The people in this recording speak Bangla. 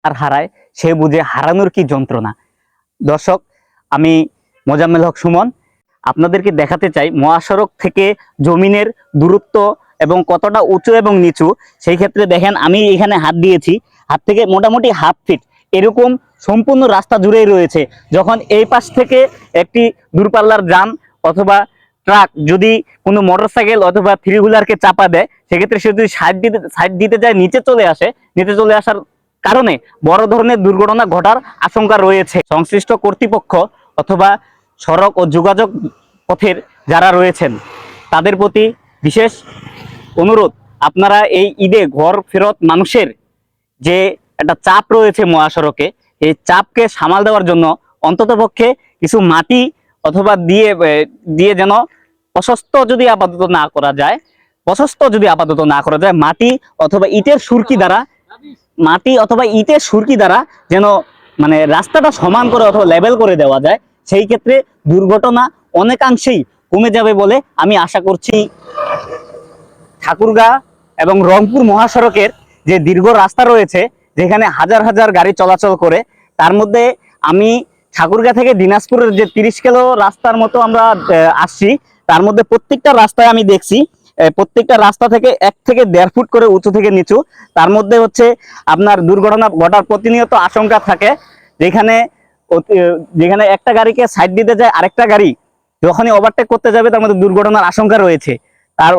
আর হারায় সে বুঝে হারানোর কি যন্ত্রণা। দর্শক, আমি মোজাম্মেল হক সুমন আপনাদেরকে দেখাতে চাই মহাসড়ক থেকে জমিনের দূরত্ব এবং কতটা উঁচু এবং নিচু। সেই ক্ষেত্রে দেখেন আমি এখানে হাত দিয়েছি, হাত থেকে মোটামুটি হাফ ফিট এরকম সম্পূর্ণ রাস্তা জুড়েই রয়েছে। যখন এই পাশ থেকে একটি দূরপাল্লার যান অথবা ট্রাক যদি কোনো মোটরসাইকেল অথবা থ্রি হুইলারকে চাপা দেয়, সেক্ষেত্রে সে যদি সাইড দিতে যায় নিচে চলে আসে, নিচে চলে আসার কারণে বড় ধরনের দুর্ঘটনা ঘটার আশঙ্কা রয়েছে। সংশ্লিষ্ট কর্তৃপক্ষ অথবা সড়ক ও যোগাযোগ পথের যারা রয়েছেন তাদের প্রতি বিশেষ অনুরোধ, আপনারা এই ঈদে ঘর ফেরত মানুষের যে একটা চাপ রয়েছে মহাসড়কে, এই চাপকে সামাল দেওয়ার জন্য অন্ততপক্ষে কিছু মাটি অথবা দিয়ে যেন প্রশস্ত যদি আপাতত না করা যায়, মাটি অথবা ইটের সুরকি দ্বারা যেন মানে রাস্তাটা সমান করে অথবা লেভেল করে দেওয়া যায়। সেই ক্ষেত্রে দুর্ঘটনা অনেকাংশেই কমে যাবে বলে আমি আশা করছি। ঠাকুরগাঁ এবং রংপুর মহাসড়কের যে দীর্ঘ রাস্তা রয়েছে, যেখানে হাজার হাজার গাড়ি চলাচল করে, তার মধ্যে আমি ঠাকুরগাঁ থেকে দিনাজপুরের যে 30 কিলো রাস্তার মতো আমরা আসছি, তার মধ্যে প্রত্যেকটা রাস্তায় আমি দেখছি প্রত্যেকটা রাস্তা থেকে 1 থেকে 1.5 ফুট করে উঁচু থেকে নিচু। তার মধ্যে হচ্ছে আপনার দুর্ঘটনা ঘটার প্রতিনিয়ত আশঙ্কা থাকে, যেখানে একটা গাড়িকে সাইড দিতে যায় আরেকটা গাড়ি যখনই ওভারটেক করতে যাবে তার মধ্যে দুর্ঘটনার আশঙ্কা রয়েছে। তার